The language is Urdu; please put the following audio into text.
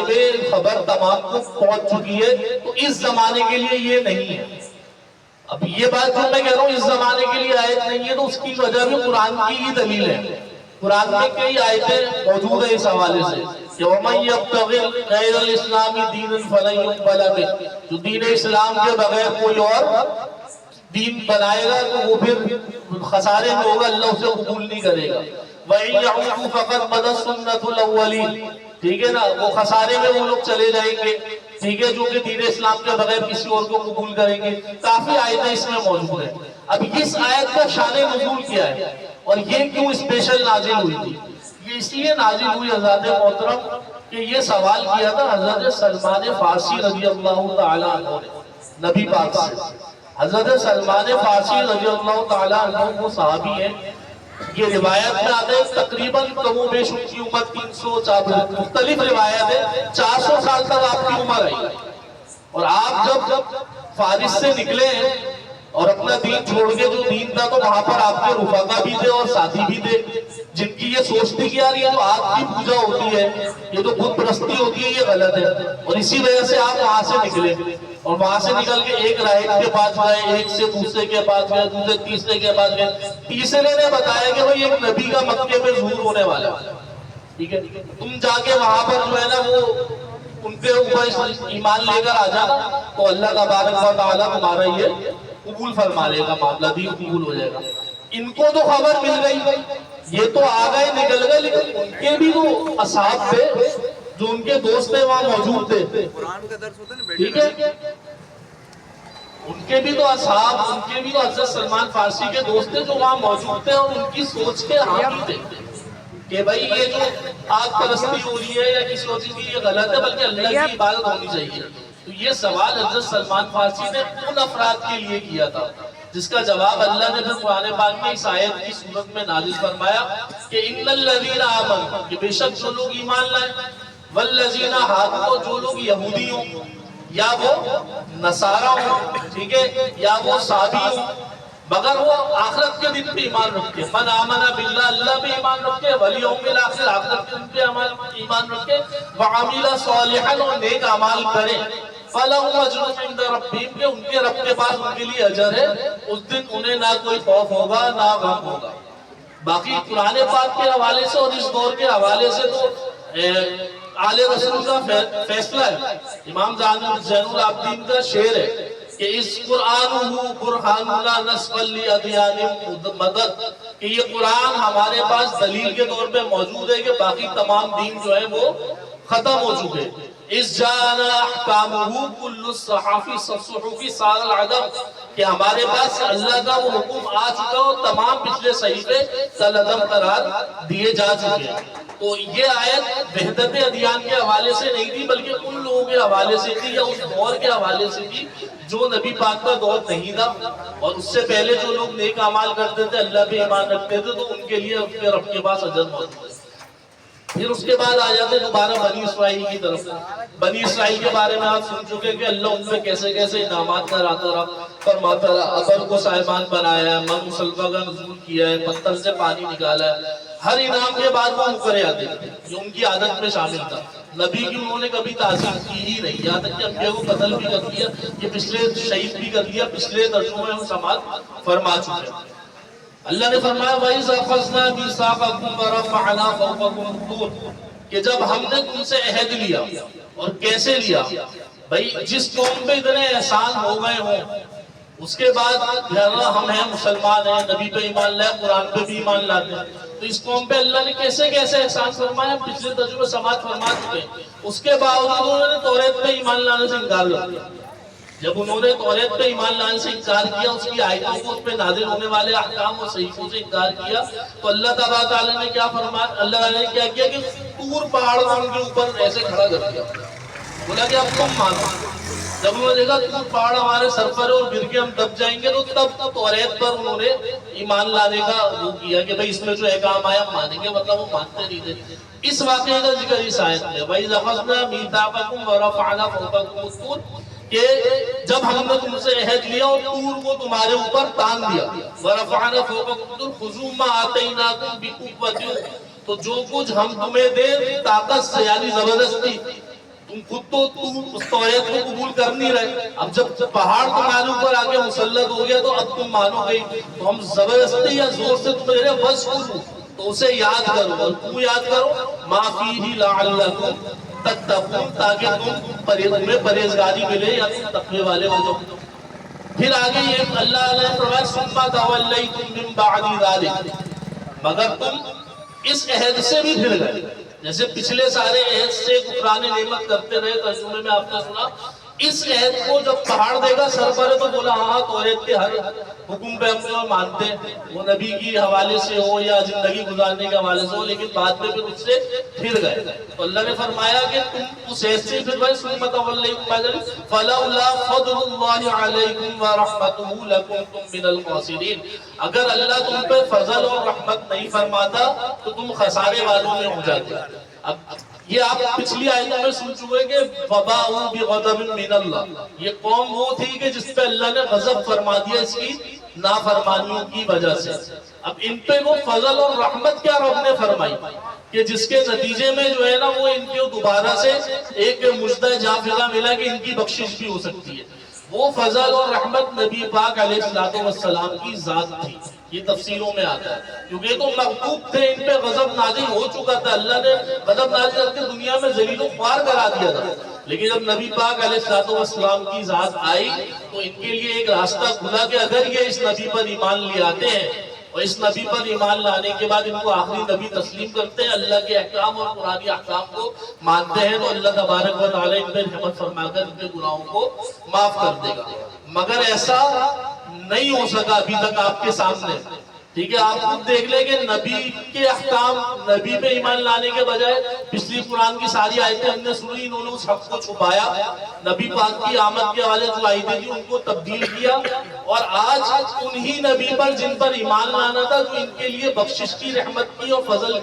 میں خبر تمام کو پہنچ چکی ہے، تو اس زمانے کے لیے یہ نہیں ہے۔ اب یہ بات جو میں کہہ رہا ہوں اس زمانے کے لیے آیت نہیں ہے، تو اس کی وجہ بھی قرآن کی ہی دلیل ہے۔ قرآن میں کئی آیتیں موجود ہیں اس حوالے سے کہ وَمَن يَبْتَغِ غَيْرَ الْإِسْلَامِ دِينًا فَلَن يُقْبَلَ مِنْهُ، جو دین اسلام کے بغیر کوئی اور دین بنائے گا تو وہ پھر خسارے میں ہوگا، اللہ اسے قبول نہیں کرے گا۔ وَإِن يَعُودُوا فَقَدْ مَضَتْ سُنَّتُ الْأَوَّلِينَ، ٹھیک ہے نا، وہ خسارے میں وہ لوگ چلے جائیں گے، ٹھیک ہے، جو کہ دین اسلام کے بغیر کسی اور کو قبول کریں گے۔ کافی آیتیں اس میں موجود ہیں۔ اب اس آیت کا شان نزول کیا ہے اور یہ کیوں اسپیشل نازل ہوئی تھی؟ یہ اس لیے نازل ہوئی حضرت محترم کہ یہ سوال کیا تھا حضرت سلمان فارسی رضی اللہ تعالیٰ عنہ نے نبی پاک سے۔ حضرت سلمان فارسی رضی اللہ تعالیٰ عنہ وہ صحابی ہیں، یہ روایت میں آتے ہیں تقریباً کم و بیش ان کی عمر 300 مختلف روایت ہے 400 سال تک آپ کی عمر آئی، اور آپ جب فارس سے نکلے ہیں اور اپنا دین چھوڑ کے، جو دین تھا تو وہاں پر آپ کے رفقا بھی تھے اور ساتھی بھی تھے جن کی یہ سوچتی کہ یار یہ جو آگ کی پوجا ہوتی ہے، یہ جو بت پرستی ہوتی ہے، یہ غلط ہے، اور اسی وجہ سے آپ وہاں سے نکلے، اور وہاں سے نکل کے ایک راہب کے پاس گئے، ایک سے دوسرے کے پاس گئے، دوسرے تیسرے کے پاس گئے، تیسرے نے بتایا کہ بھئی ایک نبی کا مکے میں ظہور ہونے والا ہے، ٹھیک ہے، تم جا کے وہاں پر جو ہے نا وہ ان کے اوپر ایمان لے کر آ جانا، تو اللہ تبارک و تعالیٰ تمہارا یہ قبول فرما لے گا، معاملہ دین قبول ہو جائے گا۔ ان کو تو خبر مل گئی، یہ تو آ گئے نکل گئے، لیکن ان کے بھی وہ اصحاب تھے جو ان کے دوست تھے وہاں موجود تھے، قرآن کا درس ہوتا ہے نا، ٹھیک ہے، ان کے بھی تو اصحاب، ان کے بھی تو حضرت سلمان فارسی کے دوست تھے جو وہاں موجود تھے، اور ان کی سوچ کے حامی تھے کہ بھئی یہ جو آگ پرستی ہو رہی ہے یا کسی اور چیز کی، یہ غلط ہے، بلکہ اللہ کی عبادت ہونی چاہیے۔ تو یہ سوال حضرت سلمان فارسی نے ان افراد کے لیے کیا تھا، جس کا جواب اللہ نے پھر قرآن پاک میں اس آیت کی صورت میں نازل فرمایا کہ ان الذین آمنوا، کہ بے شک جو لوگ ایمان لائے، والذین ہادوا، جو لوگ یہودی ہوں یا وہ نصارہ ہوں، ٹھیک ہے، یا وہ صابی ہوں، مگر وہ آخرت کے دن پہ ایمان رکھتے، من آمن باللہ، اللہ پہ ایمان رکھتے، والیوم الاخر، آخرت کے دن پہ ایمان رکھتے، وعمل صالحا، اور نیک اعمال کریں، فَلَهُمْ أَجْرٌ عِنْدَ رَبِّهِمْ، کہ ان کے رب کے پاس ان کے لیے اجر ہے، اس دن انہیں نہ کوئی خوف ہوگا نہ غم ہوگا۔ باقی قرآن پاک کے حوالے سے اور اس دور کے حوالے سے تو آل رسول کا فیصلہ ہے۔ امام زین العابدین کا شعر ہے کہ اس قرآن برہان لا نسخ لأدیان مدد، کہ یہ قرآن ہمارے پاس دلیل کے طور پہ موجود ہے کہ باقی تمام دین جو ہے وہ ختم ہو چکے۔ اس جانا احکامہ کل الصحافی صحفی سار العدم، کہ ہمارے پاس اللہ کا وہ حکم آ چکا اور تمام پچھلے صحیفے کالعدم قرار دیے جا چکے ہیں۔ تو یہ آیت وحدت ادیان کے حوالے سے نہیں تھی، بلکہ ان لوگوں کے حوالے سے تھی یا اس دور کے حوالے سے تھی جو نبی پاک کا دور نہیں تھا، اور اس سے پہلے جو لوگ نیک اعمال کرتے تھے، اللہ پہ ایمان رکھتے تھے، تو ان کے لیے اپنے رب کے پاس اجر موجود ہے۔ پھر اس کے بعد آ جاتے دوبارہ بنی اسرائیل کی طرف۔ بنی اسرائیل کے بارے میں آپ سن چکے کہ اللہ ان پہ کیسے کیسے انعامات کراتا رہا، فرماتا رہا، ابر کو صاحبان بنایا ہے، من مسلمہ کا نزول کیا ہے، پتھر سے پانی نکالا ہے۔ ہر انعام کے بعد وہ مکرے آتے تھے، جو ان کی عادت میں شامل تھا۔ نبی کی انہوں نے کبھی تعظیم کی ہی نہیں، یہاں تک کہ انبیاء کو قتل بھی کر دیا، یہ پچھلے شہید بھی کر دیا، پچھلے درسوں میں ہم سماعت فرما چکے ہیں۔ اللہ نے فرمایا وَإِذَا أَخَذْنَا مِيثَاقَكُمْ وَرَفَعْنَا فَوْقَكُمُ الطُّورَ، کہ جب ہم نے تم سے عہد لیا، اور کیسے لیا؟ بھئی جس قوم پہ اتنے احسان ہو گئے ہوں، اس کے بعد ہم ہیں مسلمان ہیں، نبی پہ ایمان لائے، قرآن پہ بھی ایمان لاتے ہیں، تو اس قوم پہ اللہ نے کیسے کیسے احسان فرمایا، ہم پچھلے درجوں میں سماعت فرما چکے ہیں۔ اس کے باوجود انہوں نے توریت پہ ایمان لانے سے انکار کر دیا۔ جب انہوں نے توریت پہ ایمان لانے سے انکار کیا، اس کی آیتوں کو، اس پہ نازل ہونے والے احکام اور صحیفوں سے انکار کیا، تو اللہ تعالیٰ نے کیا فرمایا، اللہ تعالیٰ نے کیا کیا کہ طور پہاڑ کو ان کے اوپر ایسے کھڑا کر دیا، بولا کہ اب تم مانو۔ جب انہوں نے دیکھا طور پہاڑ ہمارے سر پر ہے اور گر کے ہم دب جائیں گے، تو تب توریت پر انہوں نے ایمان لانے کا وہ کیا کہ بھئی اس میں جو احکام آیا مانیں گے، مطلب وہ مانتے نہیں تھے۔ اس واقعے کا ذکر اس آیت میں وَإِذَا أَخَذْنَا مِيثَاقَكُمْ وَرَفَعْنَا فَوْقَكُمُ الطُّورَ، کہ جب ہم نے تم سے عہد لیا اور طور کو تمہارے اوپر تان دیا، وَرَفَعْنَا فَوْقَكُمُ الطُّورَ خُذُوا مَا آتَيْنَاكُمْ بِقُوَّةٍ، تو جو کچھ ہم تمہیں دیں طاقت سے، یعنی زبردستی، تم خود تو اس توریت کو قبول کر نہیں رہے، اب جب پہاڑ تمہارے اوپر آگے مسلط ہو گیا تو اب تم مانو گے، تو ہم زبردستی یا زور سے تمہیں بس کرو، تو اسے یاد کرو، اور کیوں یاد کرو؟ ما فیہ لعلکم تتقون، تاکہ تمہیں پرہیزگاری ملے یا تم تقوی والے ہو جاؤ۔ پھر آگے یہ اللہ نے فرمایا ثم تولیتم من بعد ذلک، مگر تم اس عہد سے بھی پھر گئے، جیسے پچھلے سارے عہد سے کفران نعمت کرتے رہے، ترجمے میں آپ نے سنا اس عہد کو جب پہاڑ دے گا سر پر تو بولا ہاں توریت کے ہر حکم پہ ہم جو مانتے ہیں وہ نبی کی حوالے سے ہو یا زندگی گزارنے کے حوالے سے ہو، لیکن بعد میں پھر اس سے پھر گئے، تو اللہ نے فرمایا کہ تم اس عہد سے پھر گئے ثم تولیتم من بعد فلولا فضل اللہ علیکم ورحمتہ لکنتم من الخاسرین، اگر اللہ تم پہ فضل اور رحمت نہیں فرماتا تو تم خسارے والوں میں ہو جاتے۔ اب یہ آپ پچھلی آیتوں میں سن چکے کہ وباءوا بغضب من اللہ، یہ قوم وہ تھی کہ جس پہ اللہ نے غضب فرما دیا اس کی نافرمانیوں کی وجہ سے۔ اب ان پہ وہ فضل اور رحمت کیا رب نے فرمائی کہ جس کے نتیجے میں جو ہے نا وہ ان کو دوبارہ سے ایک مژدہ جاں فضا ملا کہ ان کی بخشش بھی ہو سکتی ہے۔ وہ فضل اور رحمت نبی پاک علیہ السلام کی ذات تھی، یہ تفسیروں میں آتا ہے، کیونکہ یہ تو مغضوب تھے، ان پہ غضب نازل ہو چکا تھا، اللہ نے غضب نازل کر کے دنیا میں ذلیل و خوار کرا دیا تھا، لیکن جب نبی پاک علیہ السلام کی ذات آئی تو ان کے لیے ایک راستہ کھلا کہ اگر یہ اس نبی پر ایمان لے آتے ہیں اور اس نبی پر ایمان لانے کے بعد ان کو آخری نبی تسلیم کرتے ہیں، اللہ کے احکام اور قرآنی احکام کو مانتے ہیں، تو اللہ تبارک و تعالی ان پر رحمت فرما کر ان کے گناہوں کو معاف کر دے گا۔ مگر ایسا نہیں ہو سکا ابھی تک آپ کے سامنے، ٹھیک ہے؟ آپ خود دیکھ لیں کہ نبی کے احکام، نبی پہ ایمان لانے کے بجائے پچھلی قرآن کی ساری آیتیں ہم نے سنی، انہوں نے اس حق کو چھپایا، نبی پاک کی آمد کے حوالے جو آیتیں تھی ان کو تبدیل کیا، اور آج انہی نبی پر جن پر ایمان لانا تھا جو ان کے لیے بخشش کی، رحمت کی اور فضل کی